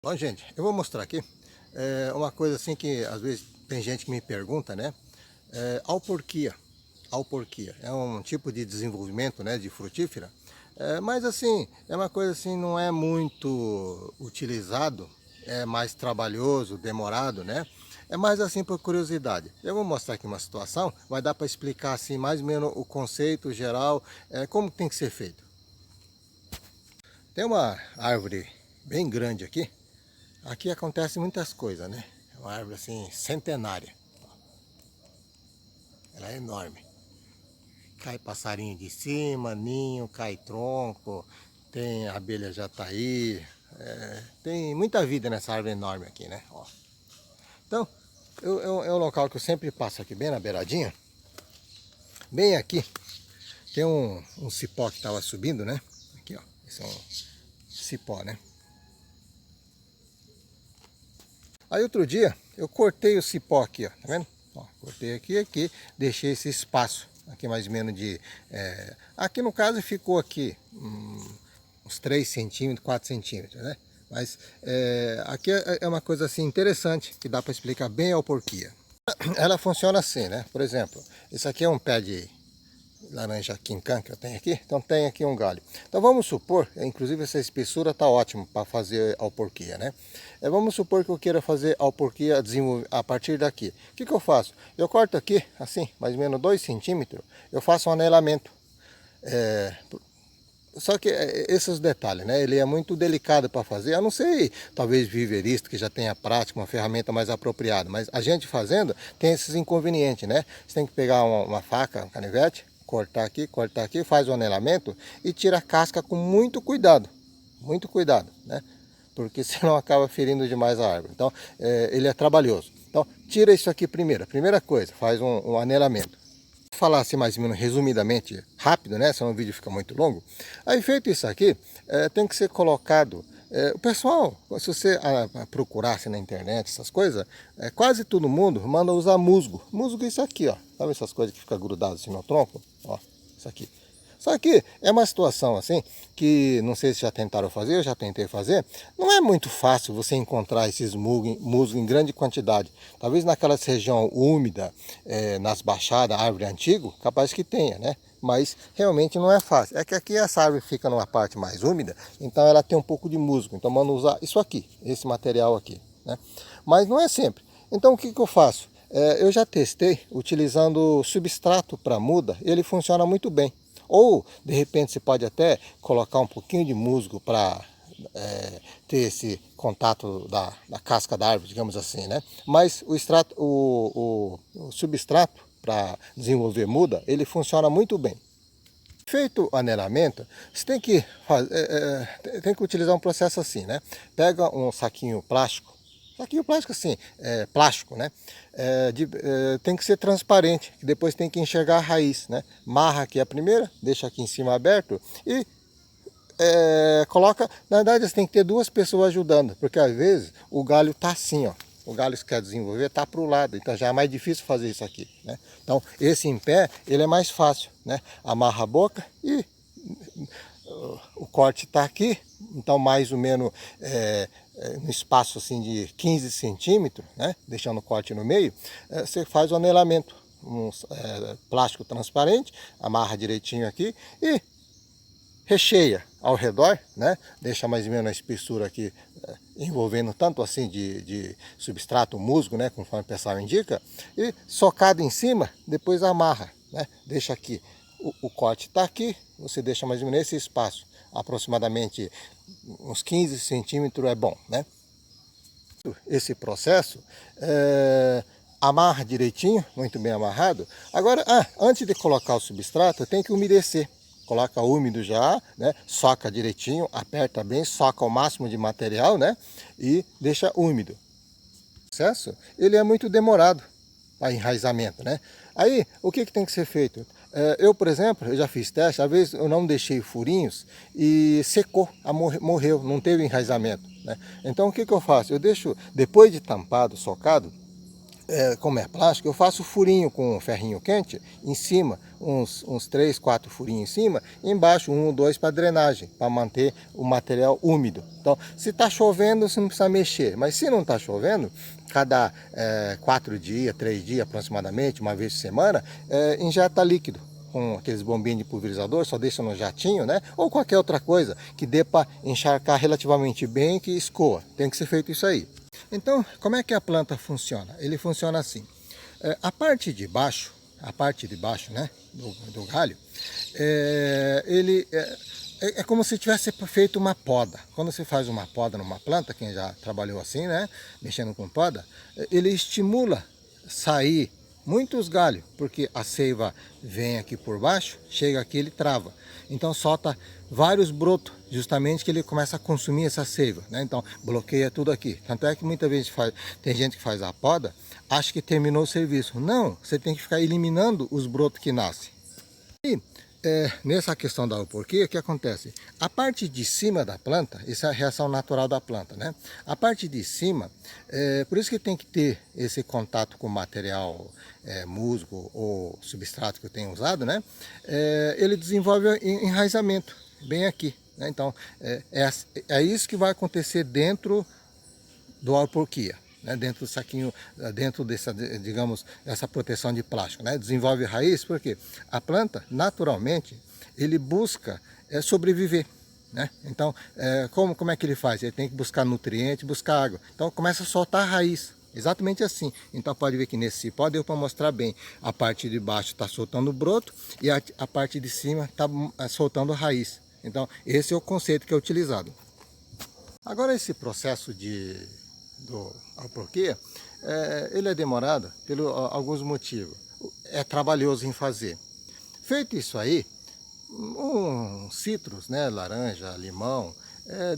Bom, gente, eu vou mostrar aqui uma coisa assim que às vezes tem gente que me pergunta, né? Alporquia. Alporquia é um tipo de desenvolvimento, né, de frutífera, mas assim, é uma coisa assim, não é muito utilizado, é mais trabalhoso, demorado, né? É mais assim por curiosidade. Eu vou mostrar aqui uma situação, vai dar para explicar assim mais ou menos o conceito geral, como tem que ser feito. Tem uma árvore bem grande aqui. Aqui acontece muitas coisas, né? É uma árvore assim, centenária. Ela é enorme. Cai passarinho de cima, ninho, cai tronco, tem abelha jataí. Tem muita vida nessa árvore enorme aqui, né? Ó. Então, é um local que eu sempre passo aqui, bem na beiradinha. Bem aqui, tem um cipó que estava subindo, né? Aqui, ó. Esse é um cipó, né? Aí outro dia eu cortei o cipó aqui, ó, tá vendo? Ó, cortei aqui, deixei esse espaço aqui mais ou menos de... aqui no caso ficou aqui uns 3 centímetros, 4 centímetros, né? Mas aqui é uma coisa assim interessante que dá para explicar bem a alporquia. Ela funciona assim, né? Por exemplo, isso aqui é um pé de laranja quincã que eu tenho aqui, então tem aqui um galho. Então vamos supor, inclusive essa espessura está ótima para fazer alporquia, né? Vamos supor que eu queira fazer alporquia a partir daqui. O que eu faço? Eu corto aqui, assim, mais ou menos 2 centímetros, eu faço um anelamento. Só que esses detalhes, né? Ele é muito delicado para fazer. Eu não sei, talvez viverista que já tenha prática, uma ferramenta mais apropriada, mas a gente fazendo tem esses inconvenientes, né? Você tem que pegar uma faca, um canivete, cortar aqui, faz o anelamento e tira a casca com muito cuidado, né? Porque senão acaba ferindo demais a árvore. Então, ele é trabalhoso. Então, tira isso aqui primeiro. A primeira coisa, faz um anelamento. Falar assim mais ou menos resumidamente, rápido, né? Senão o vídeo fica muito longo. Aí feito isso aqui, tem que ser colocado. O pessoal, se você procurasse na internet essas coisas, quase todo mundo manda usar musgo. Musgo é isso aqui, ó. Sabe essas coisas que ficam grudadas assim no tronco? Ó, isso aqui. Só que é uma situação assim, que não sei se já tentaram fazer, eu já tentei fazer, não é muito fácil você encontrar esses musgos em grande quantidade. Talvez naquela região úmida, nas baixadas, árvore antiga, capaz que tenha, né? Mas realmente não é fácil. É que aqui essa árvore fica numa parte mais úmida, então ela tem um pouco de musgo. Então manda usar isso aqui, esse material aqui, né? Mas não é sempre. Então o que eu faço? Eu já testei utilizando substrato para muda, ele funciona muito bem. Ou, de repente, você pode até colocar um pouquinho de musgo para ter esse contato da casca da árvore, digamos assim, né? Mas o substrato para desenvolver muda, ele funciona muito bem. Feito o anelamento, você tem que utilizar um processo assim, né? Pega um saquinho plástico assim, plástico, né? Tem que ser transparente, que depois tem que enxergar a raiz, né? Marra aqui a primeira, deixa aqui em cima aberto e coloca. Na verdade, você tem que ter 2 pessoas ajudando, porque às vezes o galho tá assim, ó. O galho que quer desenvolver está para o lado, então já é mais difícil fazer isso aqui, né? Então esse em pé, ele é mais fácil, né? Amarra a boca e o corte está aqui, então mais ou menos no espaço assim de 15 centímetros, né? Deixando o corte no meio, você faz o anelamento, plástico transparente, amarra direitinho aqui e recheia ao redor, né? Deixa mais ou menos a espessura aqui, envolvendo tanto assim de substrato musgo, né? Conforme o pessoal indica, e socado em cima, depois amarra, né? Deixa aqui, o corte está aqui, você deixa mais ou menos nesse espaço, aproximadamente uns 15 centímetros é bom, né? Esse processo, amarra direitinho, muito bem amarrado. Agora, antes de colocar o substrato, tem que umedecer. Coloca úmido já, né? Soca direitinho, aperta bem, soca o máximo de material, né? E deixa úmido. O processo, ele é muito demorado para enraizamento, né? Aí, o que tem que ser feito? Eu, por exemplo, eu já fiz teste, às vezes eu não deixei furinhos e secou, morreu, não teve enraizamento, né? Então, o que eu faço? Eu deixo, depois de tampado, socado, como é plástico, eu faço furinho com um ferrinho quente em cima, uns 3, 4 furinhos em cima, e embaixo 1 ou 2 para drenagem, para manter o material úmido. Então, se está chovendo, você não precisa mexer, mas se não está chovendo, cada 4 dias, 3 dias aproximadamente, uma vez por semana, injeta líquido com aqueles bombinhos de pulverizador, só deixa no jatinho, né? Ou qualquer outra coisa que dê para encharcar relativamente bem, que escoa. Tem que ser feito isso aí. Então, como é que a planta funciona? Ele funciona assim. A parte de baixo, né, do galho, ele é como se tivesse feito uma poda. Quando você faz uma poda numa planta, quem já trabalhou assim, né, mexendo com poda, ele estimula sair muitos galhos, porque a seiva vem aqui por baixo, chega aqui, ele trava. Então solta vários brotos, justamente que ele começa a consumir essa seiva, né? Então bloqueia tudo aqui. Tanto é que muitas vezes tem gente que faz a poda, acha que terminou o serviço. Não, você tem que ficar eliminando os brotos que nascem. E nessa questão da alporquia, o que acontece? A parte de cima da planta, isso é a reação natural da planta, né? A parte de cima, por isso que tem que ter esse contato com o material musgo ou substrato que eu tenho usado, né? Ele desenvolve enraizamento, bem aqui, né? Então, é isso que vai acontecer dentro do alporquia, né, dentro do saquinho, dentro dessa, digamos, essa proteção de plástico, né, desenvolve raiz, porque a planta, naturalmente, ele busca sobreviver, né, então, como é que ele faz? Ele tem que buscar nutriente, buscar água, então começa a soltar a raiz, exatamente assim. Então pode ver que nesse cipó deu para mostrar bem, a parte de baixo está soltando o broto e a parte de cima está soltando a raiz. Então esse é o conceito que é utilizado. Agora esse processo do alporquia, ele é demorado por alguns motivos. É trabalhoso em fazer. Feito isso aí, um citros, né, laranja, limão,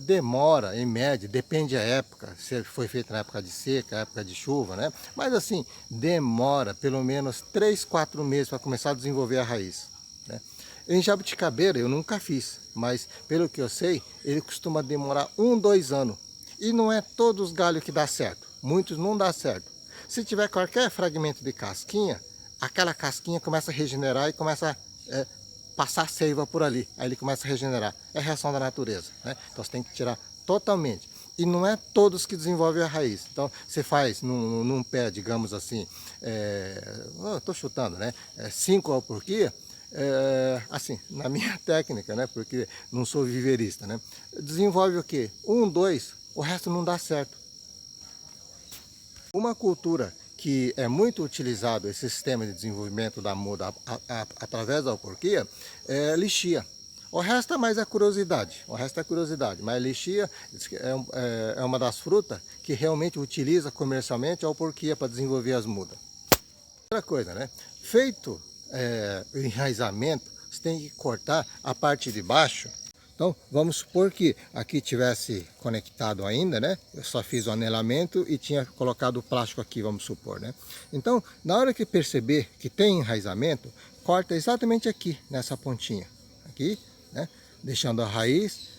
demora, em média, depende da época, se foi feito na época de seca, época de chuva, né? Mas assim, demora pelo menos 3, 4 meses para começar a desenvolver a raiz, né? Em jabuticabeira eu nunca fiz, mas pelo que eu sei, ele costuma demorar 1, 2 anos. E não é todos os galhos que dá certo, muitos não dá certo. Se tiver qualquer fragmento de casquinha, aquela casquinha começa a regenerar e começa a passar seiva por ali, aí ele começa a regenerar. É a reação da natureza, né? Então você tem que tirar totalmente. E não é todos que desenvolvem a raiz. Então você faz num pé, digamos assim, estou chutando, né? 5 alporquia, assim, na minha técnica, né? Porque não sou viverista, né? Desenvolve o quê? 1, 2, o resto não dá certo. Uma cultura que é muito utilizado esse sistema de desenvolvimento da muda através da alporquia é lixia. O resto é mais a curiosidade, mas lixia é uma das frutas que realmente utiliza comercialmente a alporquia para desenvolver as mudas. Outra coisa, né? Feito o enraizamento, você tem que cortar a parte de baixo. Então, vamos supor que aqui tivesse conectado ainda, né? Eu só fiz o anelamento e tinha colocado o plástico aqui, vamos supor, né? Então, na hora que perceber que tem enraizamento, corta exatamente aqui, nessa pontinha. Aqui, né? Deixando a raiz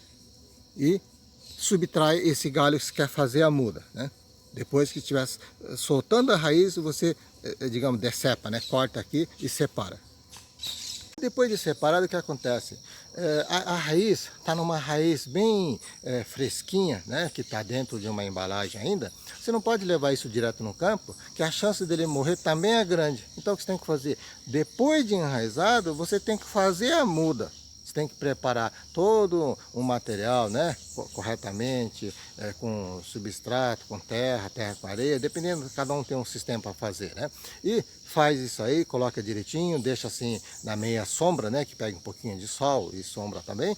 e subtrai esse galho que você quer fazer a muda, né? Depois que estiver soltando a raiz, você, digamos, decepa, né? Corta aqui e separa. Depois de separado, o que acontece? A raiz está numa raiz bem fresquinha, né, que está dentro de uma embalagem ainda. Você não pode levar isso direto no campo, que a chance dele morrer também é grande. Então o que você tem que fazer? Depois de enraizado, você tem que fazer a muda. Você tem que preparar todo o material, né, corretamente, com substrato, com terra com areia, dependendo, cada um tem um sistema para fazer, né? E faz isso aí, coloca direitinho, deixa assim na meia sombra, né, que pega um pouquinho de sol e sombra também,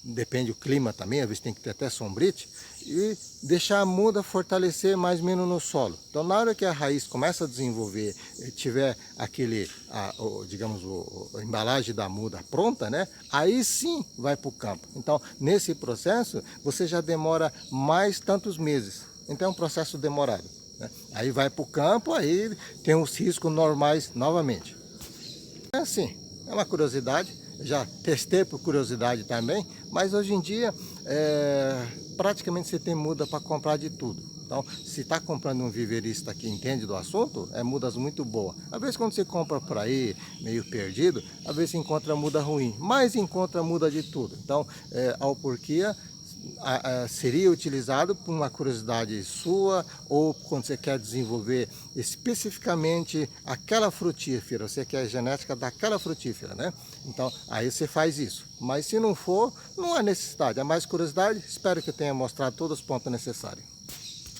depende do clima também, às vezes tem que ter até sombrite, e deixar a muda fortalecer mais ou menos no solo. Então na hora que a raiz começa a desenvolver, tiver aquele, digamos, a embalagem da muda pronta, né, aí sim vai para o campo. Então nesse processo você já demora mais tantos meses, então é um processo demorado, né? Aí vai para o campo, aí tem os riscos normais novamente. É assim, é uma curiosidade, já testei por curiosidade também, mas hoje em dia praticamente você tem muda para comprar de tudo. Então, se está comprando um viverista que entende do assunto, é mudas muito boa. Às vezes quando você compra por aí, meio perdido, às vezes encontra muda ruim, mas encontra muda de tudo. Então, a alporquia seria utilizado por uma curiosidade sua ou quando você quer desenvolver especificamente aquela frutífera, você quer a genética daquela frutífera, né? Então, aí você faz isso. Mas se não for, não há necessidade. É mais curiosidade. Espero que eu tenha mostrado todos os pontos necessários.